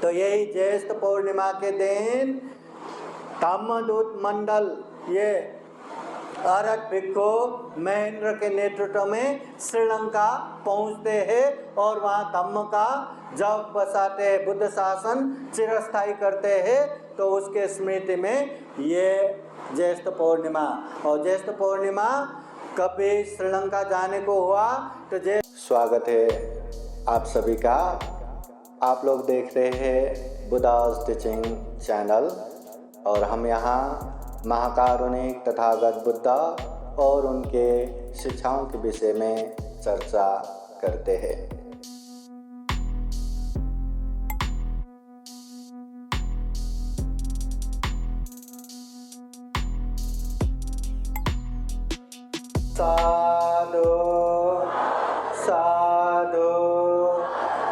तो यही ज्येष्ठ पूर्णिमा के दिन धम्मदूत मंडल ये अरहत भिक्षु महेंद्र के नेतृत्व में श्रीलंका पहुंचते हैं और वहाँ धम्म का जप बसाते हैं, बुद्ध शासन चिरस्थायी करते हैं। तो उसके स्मृति में ये ज्येष्ठ पूर्णिमा, और ज्येष्ठ पूर्णिमा कभी श्रीलंका जाने को हुआ तो स्वागत है आप सभी का। आप लोग देख रहे हैं बुद्धास टीचिंग चैनल और हम यहाँ महाकारुणिक तथागत बुद्ध और उनके शिक्षाओं के विषय में चर्चा करते हैं। साधु साधु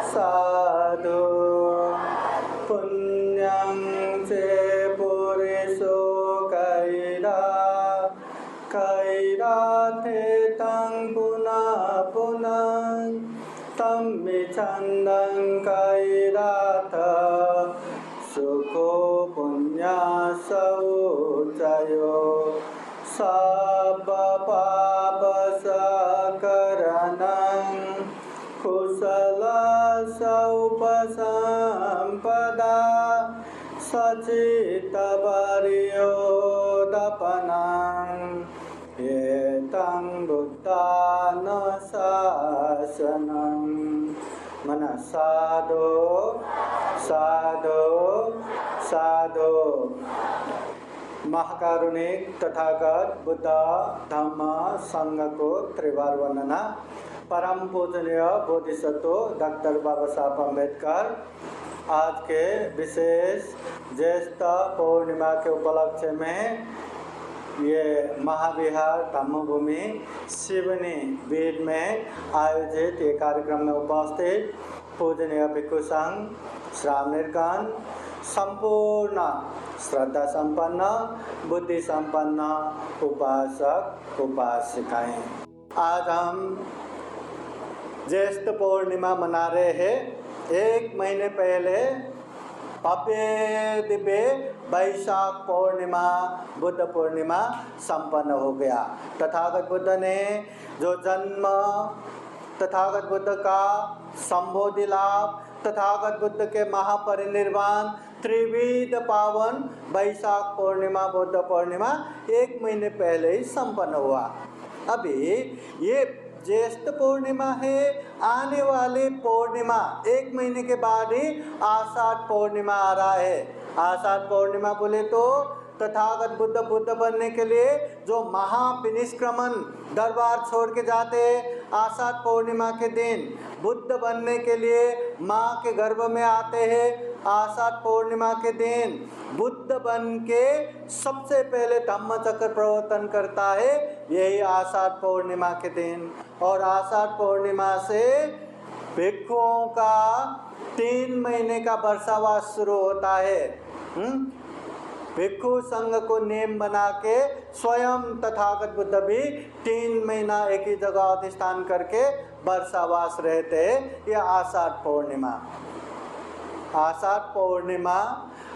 साधु पुण्यं से पुरुषो कैराथे तं पुनः पुनः तं विछन्दं कैराथ सुखो पुण्यासौ चयो सब पाप सकरणं कुशल सौपसंपदा सचित वर्योदपनं एतं बुद्धान शासनं मन साधो साधो साधो। महाकारुणिक तथागत बुद्ध धम्म संघ को त्रिवार वंदना। परम पूजनीय बोधिसत्व डॉक्टर बाबा साहब अम्बेडकर आज के विशेष ज्येष्ठ पूर्णिमा के उपलक्ष्य में ये महाविहार धम्मभूमि शिवनी बीड में आयोजित ये कार्यक्रम में उपस्थित पूजनीय भिक्षु संघ, श्रावणीगण, संपूर्ण श्रद्धा संपन्न बुद्धि संपन्न उपासक उपासिकाएं, आज हम ज्येष्ठ पूर्णिमा मना रहे हैं। एक महीने पहले भव्य दिव्य वैशाख पूर्णिमा बुद्ध पूर्णिमा संपन्न हो गया। तथागत बुद्ध ने जो जन्म, तथागत बुद्ध का संबोधि लाभ, तथागत बुद्ध के महापरिनिर्वाण, त्रिविध पावन वैशाख पूर्णिमा बुद्ध पूर्णिमा एक महीने पहले ही संपन्न हुआ। अभी ये ज्येष्ठ पूर्णिमा है, आने वाली पूर्णिमा एक महीने के बाद ही आषाढ़ पूर्णिमा आ रहा है। आषाढ़ पूर्णिमा बोले तो तथागत बुद्ध बुद्ध बनने के लिए जो महाविनिष्क्रमण दरबार छोड़ के जाते हैं, आषाढ़ पूर्णिमा के दिन बुद्ध बनने के लिए माँ के गर्भ में आते हैं। आषाढ़ पूर्णिमा के दिन बुद्ध बन के सबसे पहले धम्म चक्र प्रवर्तन करता है, यही आषाढ़ पूर्णिमा के दिन। और आषाढ़ पूर्णिमा से भिक्षुओं का 3 महीने का वर्षावास शुरू होता है। भिक्षु संघ को नियम बना के स्वयं तथागत बुद्ध भी 3 महीना एक ही जगह अधिष्ठान करके वर्षावास रहते हैं। यह आषाढ़ पूर्णिमा, आषाढ़ पूर्णिमा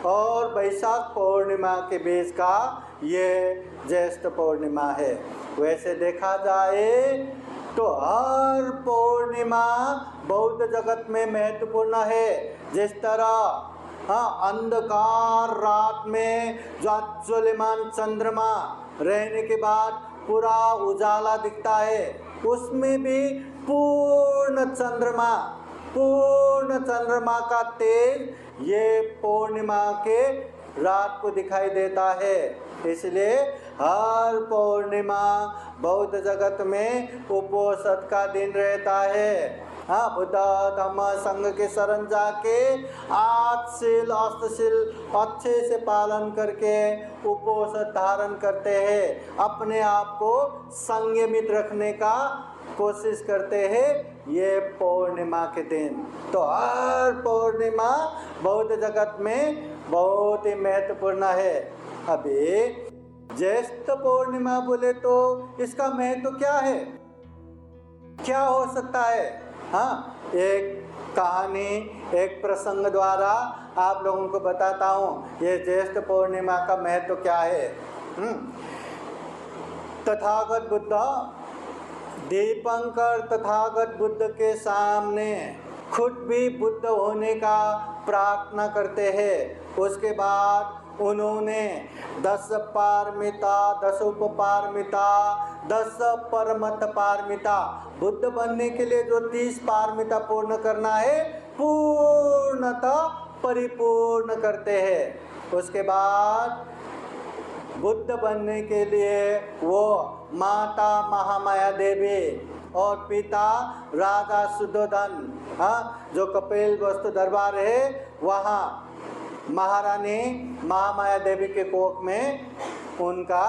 और वैशाख पूर्णिमा के बीच का ये ज्येष्ठ पूर्णिमा है। वैसे देखा जाए तो हर पूर्णिमा बौद्ध जगत में महत्वपूर्ण है। जिस तरह अंधकार रात में ज्वलमान चंद्रमा रहने के बाद पूरा उजाला दिखता है, उसमें भी पूर्ण चंद्रमा का तेज ये पूर्णिमा के रात को दिखाई देता है। इसलिए हर पूर्णिमा बौद्ध जगत में उपोषण का दिन रहता है। बुद्ध धम्म संघ के शरण जाके 8 शील अष्टशील अच्छे से पालन करके उपोषण धारण करते हैं, अपने आप को संयमित रखने का कोशिश करते हैं ये पूर्णिमा के दिन। तो हर पूर्णिमा बौद्ध जगत में बहुत ही महत्वपूर्ण है। अभी ज्येष्ठ पूर्णिमा बोले तो इसका महत्व क्या है, क्या हो सकता है? एक कहानी, एक प्रसंग द्वारा आप लोगों को बताता हूँ ये ज्येष्ठ पूर्णिमा का महत्व क्या है। तथागत बुद्ध, दीपंकर तथागत बुद्ध के सामने खुद भी बुद्ध होने का प्रार्थना करते हैं। उसके बाद उन्होंने 10 पारमिता, 10 उपपारमिता, 10 परमत पारमिता, बुद्ध बनने के लिए जो 30 पारमिता पूर्ण करना है पूर्णतः परिपूर्ण करते हैं। उसके बाद बुद्ध बनने के लिए वो माता महामाया देवी और पिता राजा शुद्धोधन, जो कपिल वस्तु दरबार है वहाँ महारानी महामाया देवी के कोख में उनका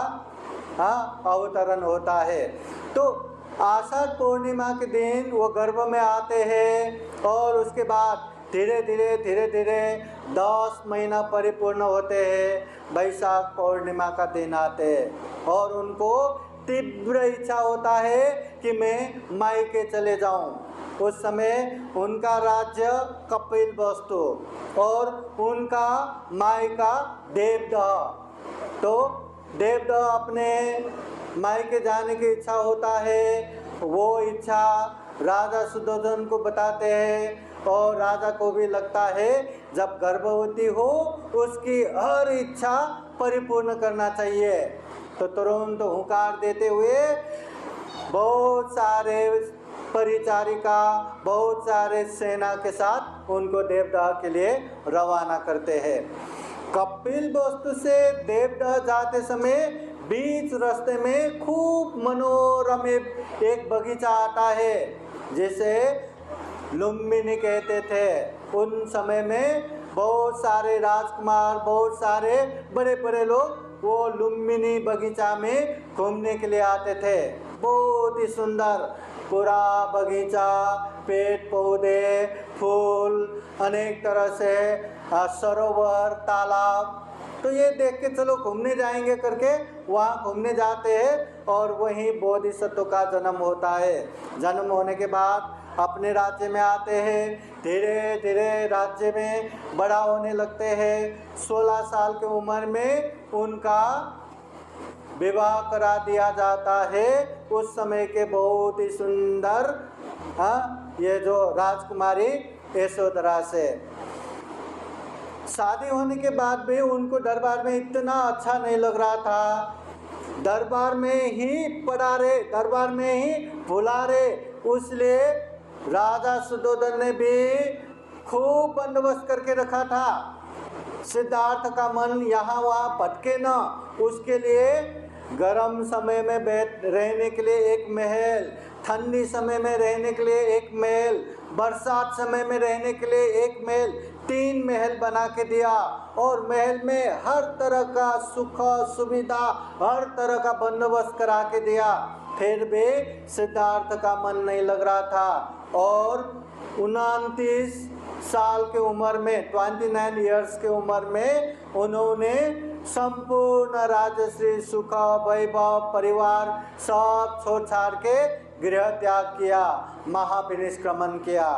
अवतरण होता है। तो आषाढ़ पूर्णिमा के दिन वो गर्भ में आते हैं और उसके बाद धीरे धीरे 10 महीना परिपूर्ण होते हैं। वैशाख पूर्णिमा का दिन आते हैं और उनको तीव्र इच्छा होता है कि मैं मायके चले जाऊं। उस समय उनका राज्य कपिल वस्तु और उनका मायका देवदह। तो देवदह अपने मायके जाने की इच्छा होता है। वो इच्छा राजा शुद्धोधन को बताते हैं और राजा को भी लगता है जब गर्भवती हो उसकी हर इच्छा परिपूर्ण करना चाहिए। तो तुरंत हुंकार देते हुए बहुत सारे परिचारिका, बहुत सारे सेना के साथ उनको देवदह के लिए रवाना करते हैं। कपिल वस्तु से देवदह जाते समय बीच रास्ते में खूब मनोरम एक बगीचा आता है जिसे लुम्बिनी कहते थे। उन समय में बहुत सारे राजकुमार, बहुत सारे बड़े बड़े लोग वो लुम्बिनी बगीचा में घूमने के लिए आते थे। बहुत ही सुंदर पूरा बगीचा, पेड़ पौधे, फूल, अनेक तरह से सरोवर, तालाब। तो ये देख के चलो घूमने जाएंगे करके वहाँ घूमने जाते हैं और वहीं बोधिसत्व का जन्म होता है। जन्म होने के बाद अपने राज्य में आते हैं। धीरे धीरे राज्य में बड़ा होने लगते हैं। 16 साल की उम्र में उनका विवाह करा दिया जाता है उस समय के बहुत ही सुंदर ये जो राजकुमारी यशोधरा से। शादी होने के बाद भी उनको दरबार में इतना अच्छा नहीं लग रहा था। दरबार में ही पड़ा रहे, दरबार में ही भुला रहे। इसलिए राजा शुद्धोधन ने भी खूब बंदोबस्त करके रखा था सिद्धार्थ का मन यहाँ वहाँ भटके न। उसके लिए गर्म समय में रहने के लिए एक महल, ठंडी समय में रहने के लिए एक महल, बरसात समय में रहने के लिए एक महल, 3 महल बना के दिया। और महल में हर तरह का सुख सुविधा, हर तरह का बंदोबस्त करा के दिया। फिर भी सिद्धार्थ का मन नहीं लग रहा था और 29 साल की उम्र में, 29 इयर्स की उम्र में उन्होंने संपूर्ण राजश्री, सुख, वैभव, परिवार सब छोड़ छाड़ के गृह त्याग किया, महाविनिष्क्रमण किया।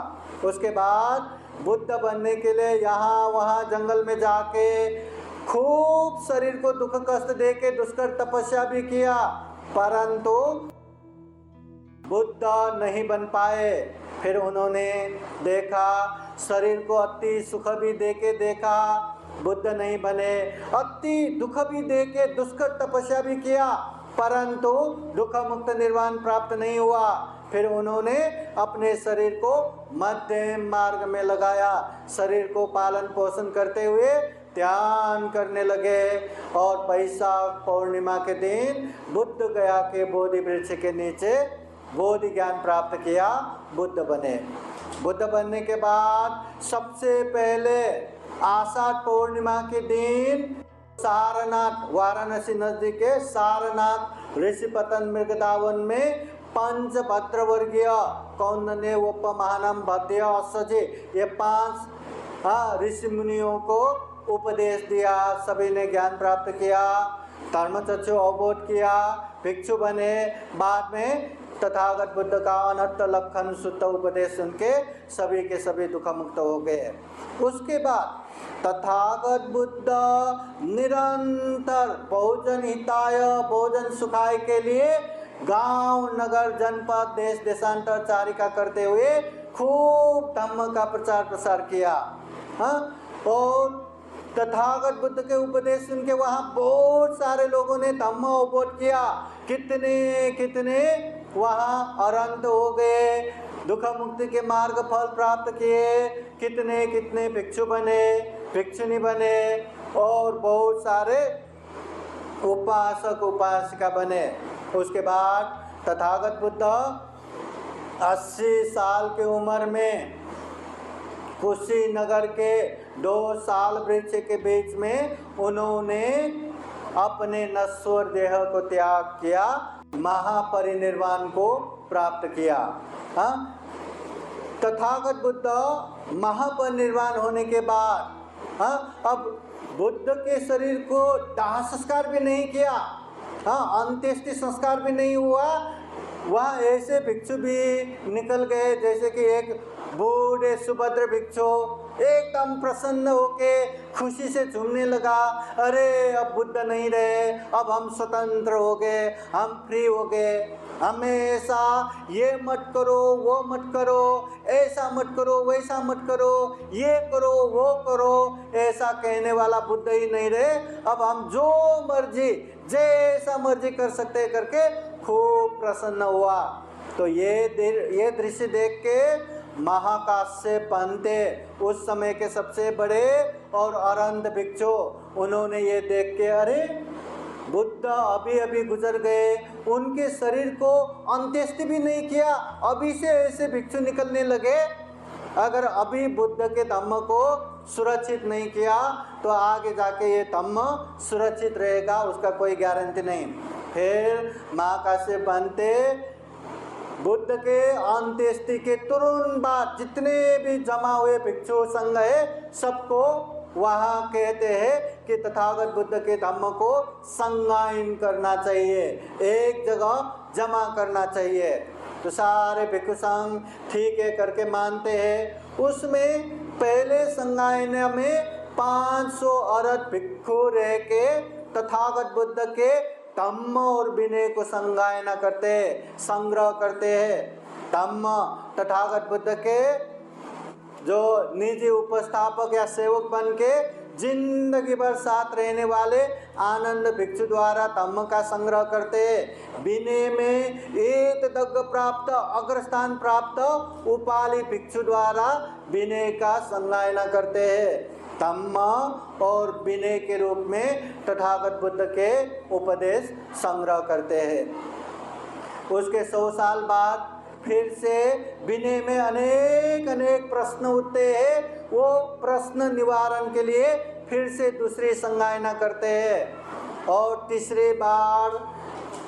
उसके बाद बुद्ध बनने के लिए यहाँ वहाँ जंगल में जाके खूब शरीर को दुख कष्ट दे के दुष्कर तपस्या भी किया, परंतु बुद्ध नहीं बन पाए। फिर उन्होंने देखा, शरीर को अति सुख भी दे के देखा, बुद्ध नहीं बने। अति दुख भी दे के दुष्कर तपस्या भी किया, परंतु दुख मुक्त निर्वाण प्राप्त नहीं हुआ। फिर उन्होंने अपने शरीर को मध्यम मार्ग में लगाया, शरीर को पालन पोषण करते हुए ध्यान करने लगे और वैशाख पूर्णिमा के दिन बुद्ध गया के बोधि वृक्ष के नीचे बोधि ज्ञान प्राप्त किया, बुद्ध बने। बुद्ध बनने के बाद सबसे पहले आषाढ़ पूर्णिमा के दिन सारनाथ, वाराणसी नजदीक के सारनाथ ऋषिपतन मृगदावन में पंचभद्र वर्गीय कौंडन्य उपमहानम भद्य असजे ये 5 ऋषि मुनियों को उपदेश दिया। सभी ने ज्ञान प्राप्त किया, धर्मचक्षु अवबोध किया, भिक्षु बने। बाद में तथागत बुद्ध का अनंत लक्षण शुद्ध उपदेश सुन के सभी दुख मुक्त हो गए। उसके बाद तथागत बुद्ध निरंतर बहुजन हिताय बहुजन सुखाय के लिए गांव नगर जनपद देश देशांतर चारिका करते हुए खूब धम्म का प्रचार प्रसार किया। और तथागत बुद्ध के उपदेश सुन के वहाँ बहुत सारे लोगों ने धम्म अवबोध किया। कितने वहाँ अरहंत हो गए, दुख मुक्ति के मार्ग फल प्राप्त किए, कितने भिक्षु बने, भिक्षुनी बने और बहुत सारे उपासक उपासिका बने। उसके बाद तथागत बुद्ध 80 साल की उम्र में कुशीनगर के 2 साल वृक्ष के बीच में उन्होंने अपने नश्वर देह को त्याग किया, महापरिनिर्वाण को प्राप्त किया। तथागत बुद्ध महापरिनिर्वाण होने के बाद अब बुद्ध के शरीर को दाह संस्कार भी नहीं किया, अंत्येष्टि संस्कार भी नहीं हुआ। वहाँ ऐसे भिक्षु भी निकल गए जैसे कि एक बूढ़े सुभद्र भिक्षु एकदम प्रसन्न होके खुशी से झूमने लगा। अरे अब बुद्ध नहीं रहे, अब हम स्वतंत्र हो गए, हम फ्री हो गए। हमेशा ये मत करो, वो मत करो, ऐसा मत करो, वैसा मत करो, ये करो, वो करो, ऐसा कहने वाला बुद्ध ही नहीं रहे। अब हम जो मर्जी जैसा मर्जी कर सकते करके खूब प्रसन्न हुआ। तो ये दृश्य देख के महाकाश्यप पंते उस समय के सबसे बड़े और अरहंत भिक्षु, उन्होंने ये देख के अरे बुद्ध अभी गुजर गए, उनके शरीर को अंत्येष्टि भी नहीं किया, अभी से ऐसे भिक्षु निकलने लगे। अगर अभी बुद्ध के धम्म को सुरक्षित नहीं किया तो आगे जाके ये धम्म सुरक्षित रहेगा, उसका कोई गारंटी नहीं। फिर महाकाश्यप पंते बुद्ध के अंत्येष्टि के तुरंत बाद जितने भी जमा हुए भिक्षु संघ है सबको वहाँ कहते हैं कि तथागत बुद्ध के धम्म को संगायन करना चाहिए, एक जगह जमा करना चाहिए। तो सारे भिक्षु संघ ठीक है करके मानते हैं। उसमें पहले संगायन में 500 अरहत भिक्षु रह के तथागत बुद्ध के धम्म और विनय को संगायना करते हैं, संग्रह करते हैं। धम्म तथागत बुद्ध के जो निजी उपस्थापक या सेवक बन के जिंदगी भर साथ रहने वाले आनंद भिक्षु द्वारा धम्म का संग्रह करते हैं। विनय में एक दग्ग प्राप्त अग्रस्थान प्राप्त उपाली भिक्षु द्वारा विनय का संगायना करते हैं। धम्म और विनय के रूप में तथागत बुद्ध के उपदेश संग्रह करते हैं। उसके 100 साल बाद फिर से विनय में अनेक प्रश्न उठते हैं, वो प्रश्न निवारण के लिए फिर से दूसरी संगायना करते हैं। और तीसरी बार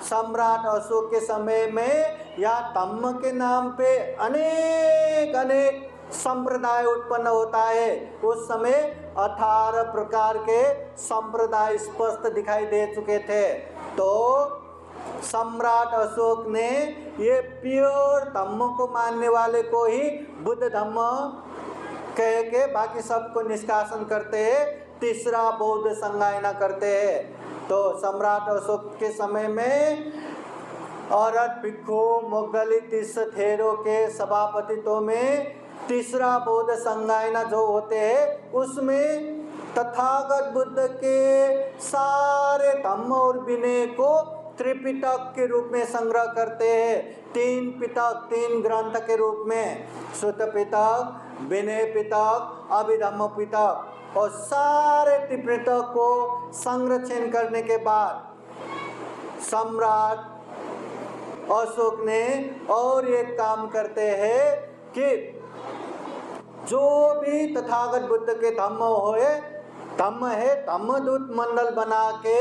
सम्राट अशोक के समय में या धम्म के नाम पे अनेक संप्रदाय उत्पन्न होता है। उस समय 18 प्रकार के संप्रदाय स्पष्ट दिखाई दे चुके थे। तो सम्राट अशोक ने ये प्योर धम्म को मानने वाले को ही बुद्ध धम्म कह के बाकी सबको निष्कासन करते हैं, तीसरा बौद्ध संगायना करते हैं। तो सम्राट अशोक के समय में औरत भिक्षु मुगली तीर्थेरों के सभापतित्व में तीसरा बौद्ध संगायना जो होते हैं उसमें तथागत बुद्ध के सारे धम्म और विनय को त्रिपिटक के रूप में संग्रह करते हैं। 3 पिटक 3 ग्रंथ के रूप में, सुत्त पिटक, विनय पिटक, अभिधम्म पिटक। और सारे त्रिपिटक को संरक्षण करने के बाद सम्राट अशोक ने और एक काम करते हैं कि जो भी तथागत बुद्ध के धम्म है धम्मदूत मंडल बना के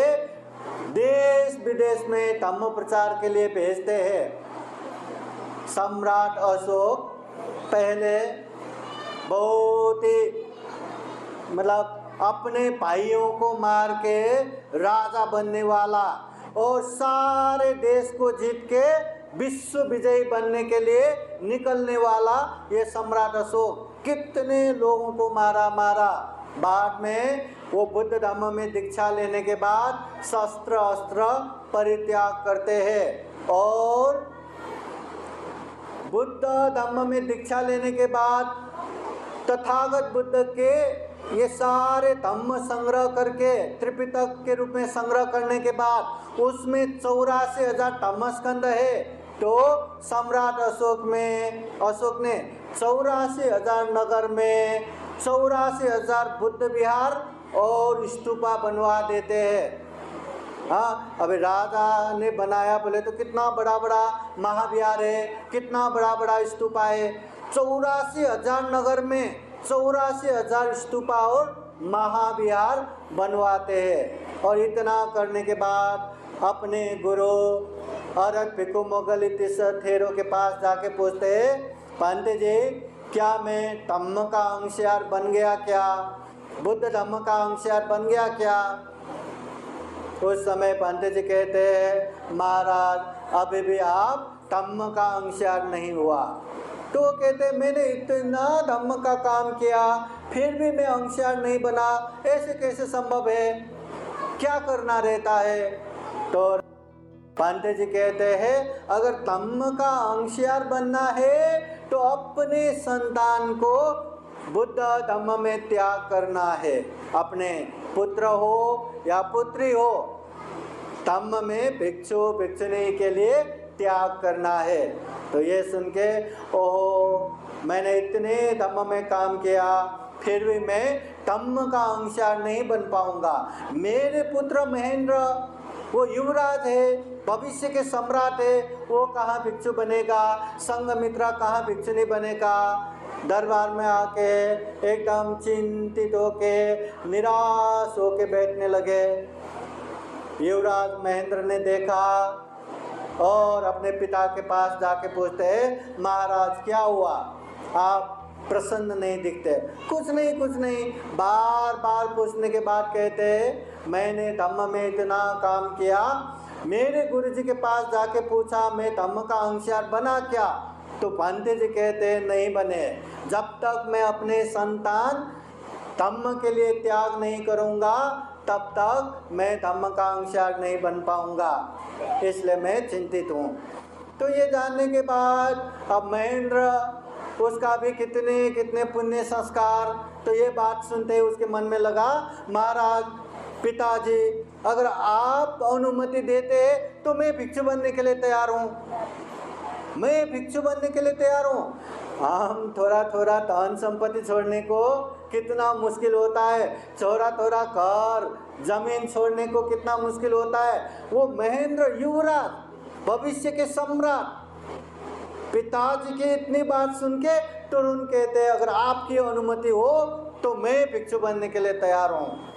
देश विदेश में धम्म प्रचार के लिए भेजते हैं। सम्राट अशोक पहले बहुत ही अपने भाइयों को मार के राजा बनने वाला और सारे देश को जीत के विश्व विजयी बनने के लिए निकलने वाला ये सम्राट अशोक कितने लोगों को मारा। बाद में वो बुद्ध धम्म में दीक्षा लेने के बाद शस्त्र अस्त्र परित्याग करते हैं और बुद्ध धम्म में दीक्षा लेने के बाद तथागत बुद्ध के ये सारे धम्म संग्रह करके त्रिपिटक के रूप में संग्रह करने के बाद उसमें 84,000 धम्मस्कंद है। तो सम्राट अशोक ने 84,000 नगर में 84,000 बुद्ध विहार और स्तूपा बनवा देते हैं। हाँ, अभी राजा ने बनाया बोले तो कितना बड़ा बड़ा महाविहार है, कितना बड़ा बड़ा स्तूपा है। 84,000 नगर में 84,000 स्तूपा और महाविहार बनवाते हैं। और इतना करने के बाद अपने गुरु अरत भिक्खु मोगलितिस थेरो के पास जाके पूछते हैं, पंडित जी क्या मैं धम्म का अंशयार बन गया क्या, बुद्ध धम्म का अंशयार बन गया क्या? उस समय पंडित जी कहते हैं, महाराज अभी भी आप धम्म का अंशयार नहीं हुआ। तो वो कहते हैं, मैंने इतना धम्म का काम किया फिर भी मैं अंशयार नहीं बना, ऐसे कैसे संभव है, क्या करना रहता है? तो पंडित जी कहते हैं, अगर धम्म का अंशयार बनना है तो अपने संतान को बुद्ध धम्म में त्याग करना है। अपने पुत्र हो या पुत्री हो, धम्म में भिक्षु भिक्षुणी के लिए त्याग करना है। तो ये सुन के ओहो, मैंने इतने धम्म में काम किया फिर भी मैं धम्म का अंशयार नहीं बन पाऊंगा। मेरे पुत्र महेंद्र वो युवराज है, भविष्य के सम्राट है, वो कहाँ भिक्षु बनेगा, संघमित्रा कहाँ भिक्षुनी बनेगा। दरबार में आके एकदम चिंतित होके निराश होके बैठने लगे। युवराज महेंद्र ने देखा और अपने पिता के पास जाके पूछते हैं, महाराज क्या हुआ, आप प्रसन्न नहीं दिखते? कुछ नहीं। बार बार पूछने के बाद कहते हैं, मैंने धम्म में इतना काम किया, मेरे गुरुजी के पास जाके पूछा मैं धम्म का अंशयार बना क्या? तो पंडित जी कहते हैं, नहीं बने। जब तक मैं अपने संतान धम्म के लिए त्याग नहीं करूँगा तब तक मैं धम्म का अंशयार नहीं बन पाऊँगा, इसलिए मैं चिंतित हूँ। तो ये जानने के बाद अब महेंद्र उसका भी कितने पुण्य संस्कार। तो ये बात सुनते ही उसके मन में लगा, महाराज पिताजी अगर आप अनुमति देते तो मैं भिक्षु बनने के लिए तैयार हूँ। हम थोड़ा धन संपत्ति छोड़ने को कितना मुश्किल होता है, थोड़ा घर जमीन छोड़ने को कितना मुश्किल होता है। वो महेंद्र युवराज, भविष्य के सम्राट, पिताजी की इतनी बात सुन के तुरंत कहते हैं, अगर आपकी अनुमति हो तो मैं भिक्षु बनने के लिए तैयार हूँ।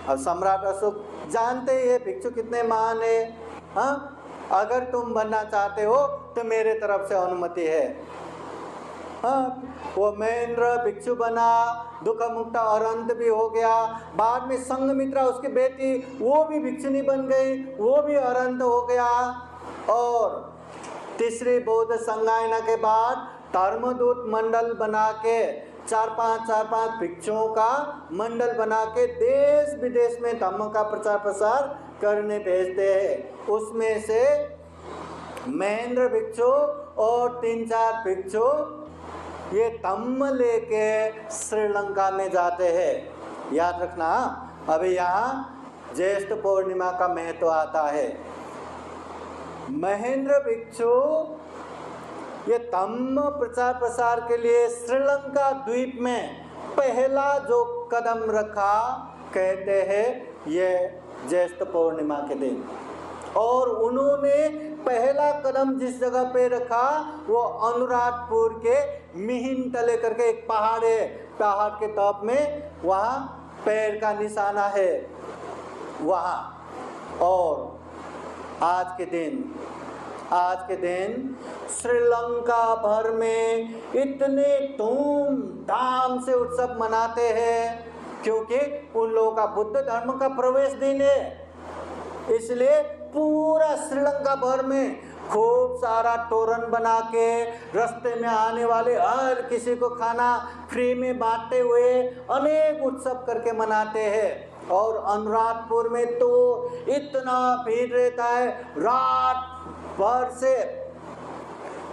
अब सम्राट अशोक जानते ही भिक्षु कितने महान है। हाँ, अगर तुम बनना चाहते हो तो मेरे तरफ से अनुमति है। हाँ, वो महेंद्र भिक्षु बना, दुख मुक्त अरंत भी हो गया। बाद में संघमित्रा उसकी बेटी वो भी भिक्षुनी बन गई, वो भी अरंत हो गया। और तीसरी बौद्ध संगायना के बाद धर्मदूत मंडल बना के चार पांच भिक्षुओं का मंडल बना के देश विदेश में धम्म का प्रचार प्रसार करने भेजते हैं। उसमें से महेंद्र भिक्षु और 3-4 भिक्षु ये धम्म लेके श्रीलंका में जाते हैं। याद रखना, अभी यहाँ ज्येष्ठ पूर्णिमा का महत्व आता है। महेंद्र भिक्षु ये धम्म प्रचार प्रसार के लिए श्रीलंका द्वीप में पहला जो कदम रखा, कहते हैं ये ज्येष्ठ पूर्णिमा के दिन। और उन्होंने पहला कदम जिस जगह पे रखा वो अनुराधपुर के मिहिन तले करके एक पहाड़ है, पहाड़ के टॉप में वहाँ पैर का निशाना है वहाँ। और आज के दिन श्रीलंका भर में इतने धूमधाम से उत्सव मनाते हैं, क्योंकि उन लोगों का बुद्ध धर्म का प्रवेश दिन है। इसलिए पूरा श्रीलंका भर में खूब सारा तोरण बना के रास्ते में आने वाले हर किसी को खाना फ्री में बांटते हुए अनेक उत्सव करके मनाते हैं। और अनुराधपुर में तो इतना भीड़ रहता है, रात भर से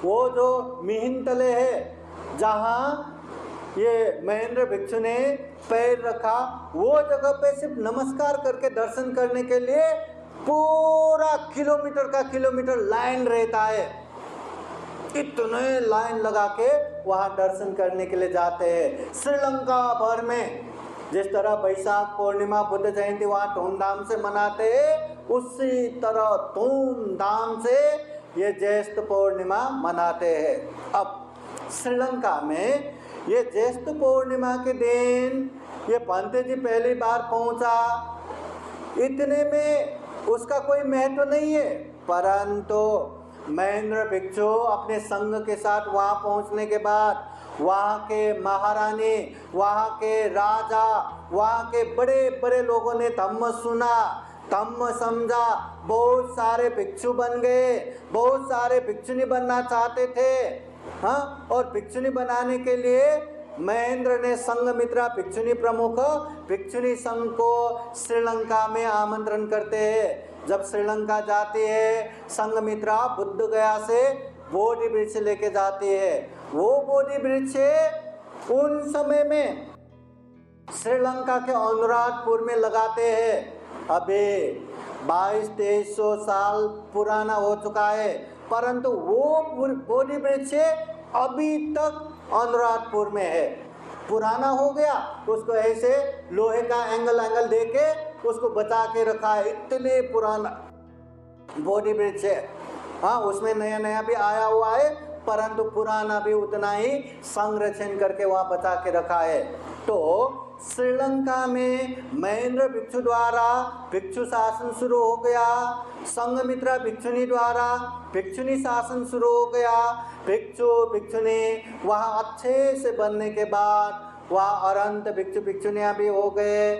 वो जो मिहिंतले है जहाँ ये महेंद्र भिक्षु ने पैर रखा, वो जगह पे सिर्फ नमस्कार करके दर्शन करने के लिए पूरा किलोमीटर का किलोमीटर लाइन रहता है। इतने लाइन लगा के वहाँ दर्शन करने के लिए जाते हैं। श्रीलंका भर में जिस तरह बैसाख पूर्णिमा बुद्ध जयंती वहाँ धूमधाम से मनाते हैं, उसी तरह धूमधाम से ये ज्येष्ठ पूर्णिमा मनाते हैं। अब श्रीलंका में ये ज्येष्ठ पूर्णिमा के दिन ये पंत जी पहली बार पहुंचा, इतने में उसका कोई महत्व नहीं है, परंतु महेंद्र भिक्षु अपने संघ के साथ वहाँ पहुँचने के बाद वहाँ के महारानी, वहाँ के राजा, वहाँ के बड़े बड़े लोगों ने धम्म सुना, धम्म समझा, बहुत सारे भिक्षु बन गए, बहुत सारे भिक्षुनी बनना चाहते थे। हाँ, और भिक्षुनी बनाने के लिए महेंद्र ने संघमित्रा भिक्षुनी प्रमुख भिक्षुनी संघ को श्रीलंका में आमंत्रण करते हैं। जब श्रीलंका जाती है, संघमित्रा बुद्ध गया से बोधि वृक्ष लेके जाती है। वो बोधि वृक्ष उन समय में श्रीलंका के अनुराधपुर में लगाते हैं। अभी 2200-2300 साल पुराना हो चुका है, परंतु वो बोधि वृक्ष अभी तक अनुराधपुर में है। पुराना हो गया, उसको ऐसे लोहे का एंगल दे के उसको बचा के रखा है, इतने पुराना बोधि वृक्ष है। हाँ, उसमें नया नया भी आया हुआ है, परंतु पुराना भी उतना ही संरक्षण करके वहाँ बचा के रखा है। तो श्रीलंका में महेंद्र भिक्षु द्वारा भिक्षु शासन शुरू हो गया, संघमित्रा भिक्षुनी द्वारा भिक्षुनी शासन शुरू हो गया। भिक्षु भिक्षुनी वहाँ अच्छे से बनने के बाद वहाँ अरंत भिक्षु भिक्षुनियाँ भी हो गए।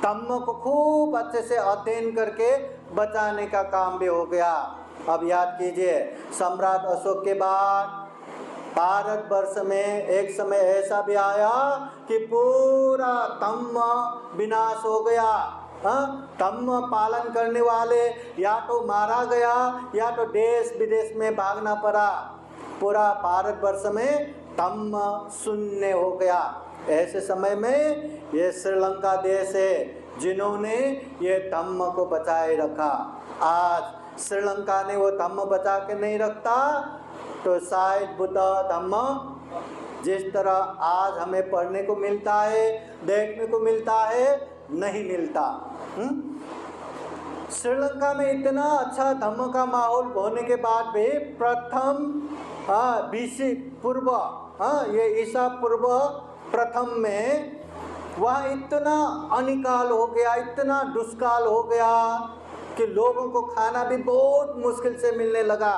धम्म को खूब अच्छे से अध्ययन करके बचाने का काम भी हो गया। अब याद कीजिए, सम्राट अशोक के बाद भारतवर्ष में एक समय ऐसा भी आया कि पूरा धम्म विनाश हो गया। धम्म पालन करने वाले या तो मारा गया या तो देश विदेश में भागना पड़ा। पूरा भारतवर्ष में धम्म शून्य हो गया। ऐसे समय में ये श्रीलंका देश है जिन्होंने ये धम्म को बचाए रखा। आज श्रीलंका ने वो धम्म बचा के नहीं रखता तो शायद बुद्ध धम्म जिस तरह आज हमें पढ़ने को मिलता है, देखने को मिलता है, नहीं मिलता। श्रीलंका में इतना अच्छा धम्म का माहौल होने के बाद भी प्रथम बीसी पूर्व ये ईसा पूर्व प्रथम में वह इतना अनिकाल हो गया, इतना दुष्काल हो गया कि लोगों को खाना भी बहुत मुश्किल से मिलने लगा।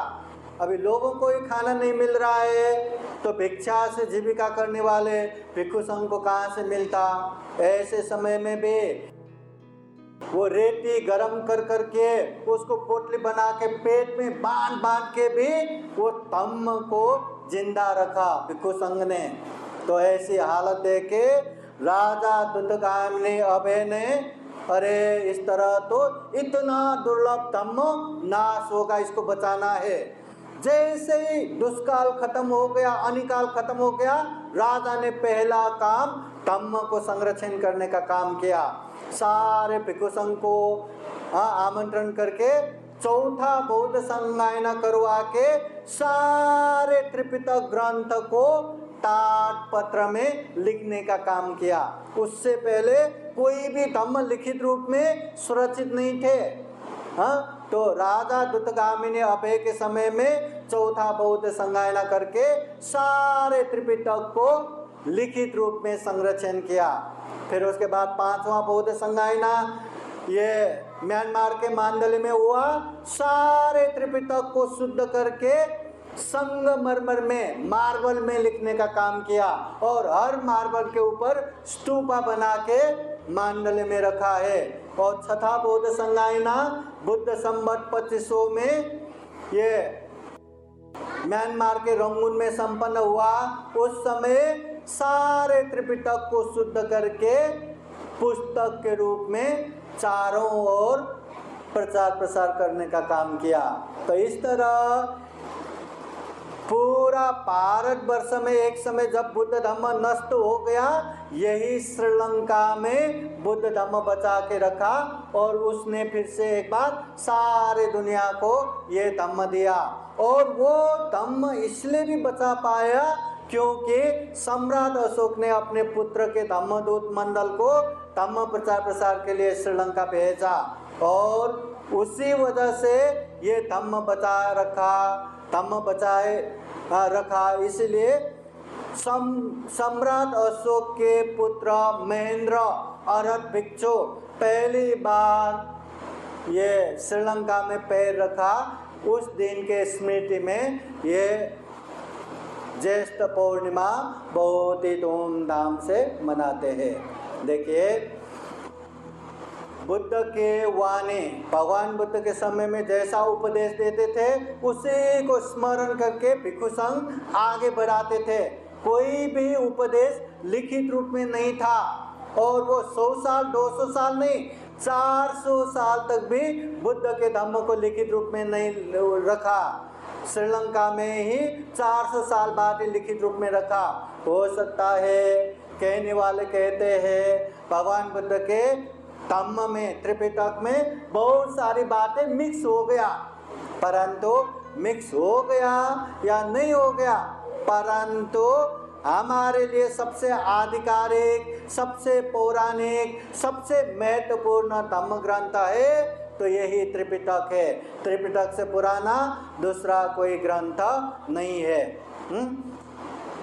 अभी लोगों को ही खाना नहीं मिल रहा है तो भिक्षा से जीविका करने वाले भिक्षु संघ को कहाँ से मिलता। ऐसे समय में भी वो रेती गरम कर करके उसको पोटली बना के पेट में बांध के भी वो धम्म को जिंदा रखा भिक्षु संघ ने। तो ऐसी हालत देख के राजा दुतगामी अभय ने अरे इस तरह तो इतना दुर्लभ धम्म नाश होगा, इसको बचाना है। जैसे ही दुष्काल खत्म हो गया, अनिकाल खत्म हो गया, राजा ने पहला काम धम्म को संरक्षण करने का काम किया। सारे भिक्षु संघ को आमंत्रण करके चौथा बौद्ध संगायना करवा के सारे त्रिपिटक ग्रंथ को ताड़पत्र में लिखने का काम किया। उससे पहले कोई भी धम्म लिखित रूप में सुरक्षित नहीं थे। तो राजा दुतगामी अभय के समय में चौथा बौद्ध संगायना करके सारे त्रिपिटक को लिखित रूप में संरक्षण किया। फिर उसके बाद पांचवा बौद्ध संगायना ये म्यांमार के मांडली में हुआ। सारे त्रिपिटक को शुद्ध करके संगमरमर में मार्बल में लिखने का काम किया और हर मार्बल के ऊपर स्तूपा बना के मांडले में रखा है। और छठा बौद्ध संगायना बुद्ध संवत 2500 में ये म्यांमार के रंगून में संपन्न हुआ, उस समय सारे त्रिपिटक को शुद्ध करके पुस्तक के रूप में चारों ओर प्रचार प्रसार करने का काम किया। तो इस तरह पूरा भारतवर्ष में एक समय जब बुद्ध धम्म नष्ट हो गया, यही श्रीलंका में बुद्ध धम्म बचा के रखा और उसने फिर से एक बार सारे दुनिया को ये धम्म दिया। और वो धम्म इसलिए भी बचा पाया क्योंकि सम्राट अशोक ने अपने पुत्र के धम्मदूत मंडल को धम्म प्रचार प्रसार के लिए श्रीलंका भेजा और उसी वजह से ये धम्म बचाए रखा, धम्म बचाए रखा। इसलिए सम्राट अशोक के पुत्र महेंद्र अरहत भिक्षु पहली बार ये श्रीलंका में पैर रखा। उस दिन के स्मृति में ये ज्येष्ठ पूर्णिमा बहुत ही धूमधाम से मनाते हैं। देखिए, बुद्ध के वाणी भगवान बुद्ध के समय में जैसा उपदेश देते थे उसी को स्मरण करके भिक्षु संघ आगे बढ़ाते थे। कोई भी उपदेश लिखित रूप में नहीं था और वो 100 साल 200 साल नहीं, 400 साल तक भी बुद्ध के धम्म को लिखित रूप में नहीं रखा। श्रीलंका में ही 400 साल बाद ही लिखित रूप में रखा। हो सकता है कहने वाले कहते हैं भगवान बुद्ध के धम्म में, त्रिपिटक में बहुत सारी बातें मिक्स हो गया, परंतु मिक्स हो गया या नहीं हो गया, परंतु हमारे लिए सबसे आधिकारिक, सबसे पौराणिक, सबसे महत्वपूर्ण धम्म ग्रंथ है तो यही त्रिपिटक है। त्रिपिटक से पुराना दूसरा कोई ग्रंथ नहीं है।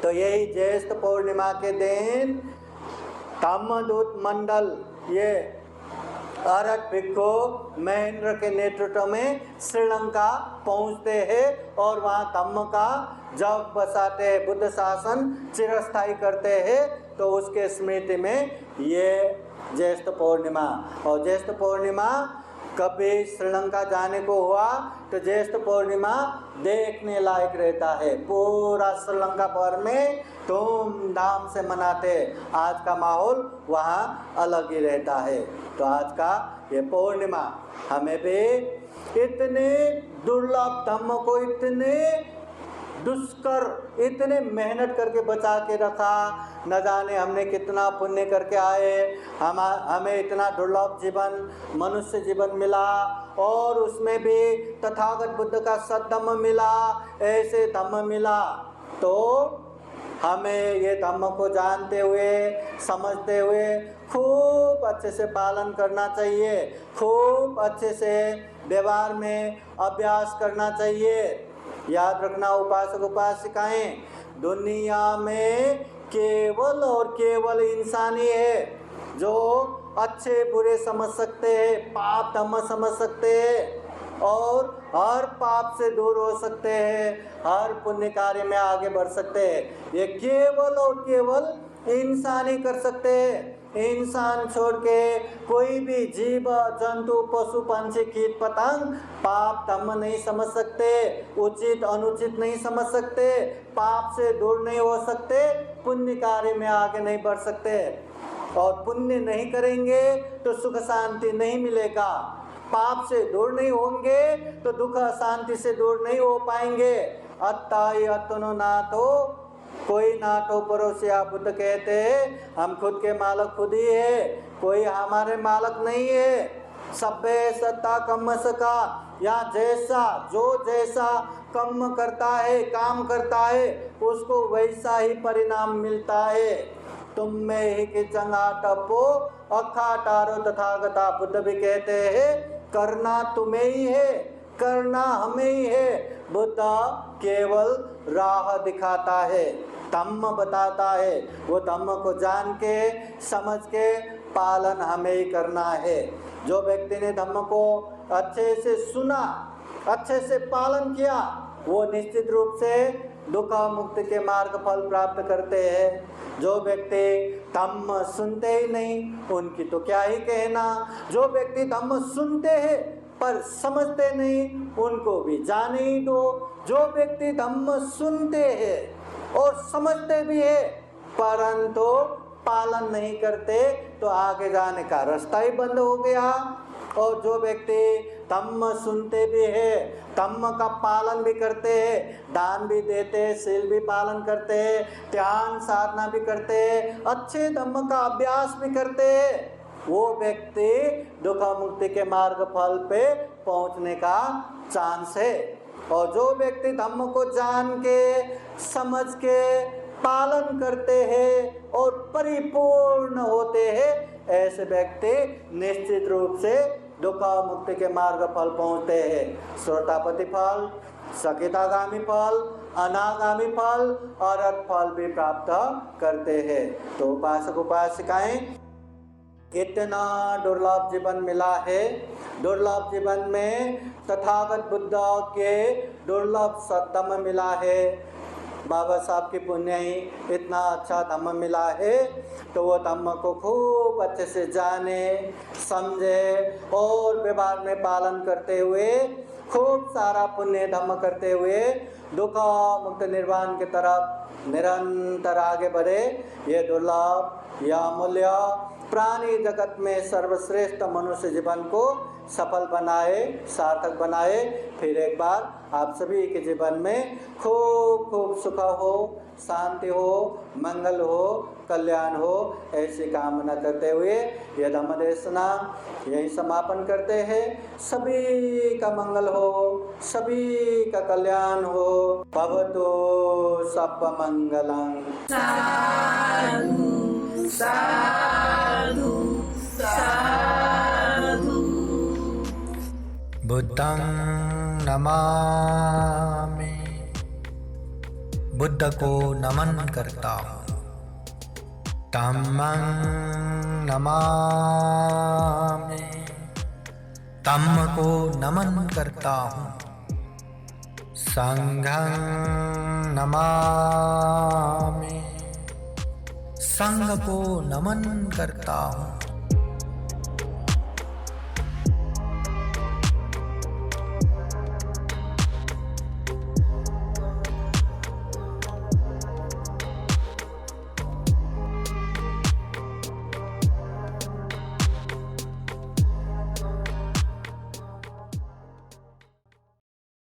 तो यही ज्येष्ठ पूर्णिमा के दिन धम्मदूत मंडल ये अरहत भिक्षु महेंद्र के नेतृत्व में श्रीलंका पहुंचते हैं और वहाँ धम्म का जग बसाते हैं, बुद्ध शासन चिरस्थायी करते हैं। तो उसके स्मृति में ये ज्येष्ठ पूर्णिमा, और ज्येष्ठ पूर्णिमा कभी श्रीलंका जाने को हुआ तो ज्येष्ठ पूर्णिमा देखने लायक रहता है। पूरा श्रीलंका भर में धूमधाम से मनाते। आज का माहौल वहाँ अलग ही रहता है। तो आज का ये पूर्णिमा हमें भी इतने दुर्लभ धम्म को इतने दुष्कर, इतने मेहनत करके बचा के रखा, न जाने हमने कितना पुण्य करके आए, हमें इतना दुर्लभ जीवन, मनुष्य जीवन मिला और उसमें भी तथागत बुद्ध का सद्धम्म मिला, ऐसे धम्म मिला। तो हमें ये धम्म को जानते हुए, समझते हुए खूब अच्छे से पालन करना चाहिए, खूब अच्छे से व्यवहार में अभ्यास करना चाहिए। याद रखना उपासक उपासिकाएं, दुनिया में केवल और केवल इंसान ही है जो अच्छे बुरे समझ सकते हैं, पाप धम्म समझ सकते हैं और हर पाप से दूर हो सकते हैं, हर पुण्य कार्य में आगे बढ़ सकते हैं। ये केवल और केवल इंसान ही कर सकते हैं। इंसान छोड़ के कोई भी जीव जंतु पशु पंछी कीट पतंग पाप धम्म नहीं समझ सकते, उचित अनुचित नहीं समझ सकते, पाप से दूर नहीं हो सकते, पुण्य कार्य में आगे नहीं बढ़ सकते। और पुण्य नहीं करेंगे तो सुख शांति नहीं मिलेगा, पाप से दूर नहीं होंगे तो दुख शांति से दूर नहीं हो पाएंगे। अत्ताई अतनो नाथो कोई नाटो परोसिया, बुद्ध कहते हैं हम खुद के मालक खुद ही है, कोई हमारे मालक नहीं है। सभ्य सत्ता कम सका, या जैसा जो जैसा कर्म करता है, काम करता है, उसको वैसा ही परिणाम मिलता है। तुम में ही कि चंगा टपो अखा टारो तथागता, बुद्ध भी कहते हैं करना तुम्हें ही है, करना हमें ही है। बुद्ध केवल राह दिखाता है, धम्म बताता है, वो धम्म को जान के समझ के पालन हमें ही करना है। जो व्यक्ति ने धम्म को अच्छे से सुना, अच्छे से पालन किया, वो निश्चित रूप से दुख मुक्ति के मार्ग फल प्राप्त करते हैं। जो व्यक्ति धम्म सुनते ही नहीं, उनकी तो क्या ही कहना। जो व्यक्ति धम्म सुनते हैं पर समझते नहीं, उनको भी जाने ही दो। जो व्यक्ति धम्म सुनते हैं और समझते भी है परंतु पालन नहीं करते तो आगे जाने का रास्ता ही बंद हो गया। और जो व्यक्ति धम्म सुनते भी है, धम्म का पालन भी करते हैं, दान भी देते हैं, शील भी पालन करते हैं, ध्यान साधना भी करते हैं, अच्छे धम्म का अभ्यास भी करते हैं, वो व्यक्ति दुख मुक्ति के मार्ग फल पे पहुंचने का चांस है। और जो व्यक्ति धम्म को जान के समझ के पालन करते हैं और परिपूर्ण होते हैं, ऐसे व्यक्ति निश्चित रूप से दुख मुक्ति के मार्ग फल पहुँचते हैं। श्रोतापति फल, सकितागामी फल, अनागामी फल और अर्थ फल भी प्राप्त करते हैं। तो उपासक उपासिकाएं, इतना दुर्लभ जीवन मिला है। दुर्लभ जीवन में तथागत बुद्ध के दुर्लभ सद्धम्म मिला है। बाबा साहब की पुण्य ही इतना अच्छा धम्म मिला है, तो वो धम्म को खूब अच्छे से जाने समझे और व्यवहार में पालन करते हुए खूब सारा पुण्य धम्म करते हुए दुख मुक्त निर्वाण की तरफ निरंतर आगे बढ़े। ये दुर्लभ या अमूल्य प्राणी जगत में सर्वश्रेष्ठ मनुष्य जीवन को सफल बनाए, सार्थक बनाए। फिर एक बार आप सभी के जीवन में खूब खूब सुख हो, शांति हो, मंगल हो, कल्याण हो, ऐसी कामना करते हुए यह धम्म देशना यही समापन करते हैं। सभी का मंगल हो, सभी का कल्याण हो। भवतु सप्प मंगलम्। साधु साधु साधु। बुद्धं नमामि, बुद्ध को नमन करता हूँ। धम्मं नमामि, धम्म को नमन करता हूँ। संघं नमामि, संघ को नमन करता हूँ।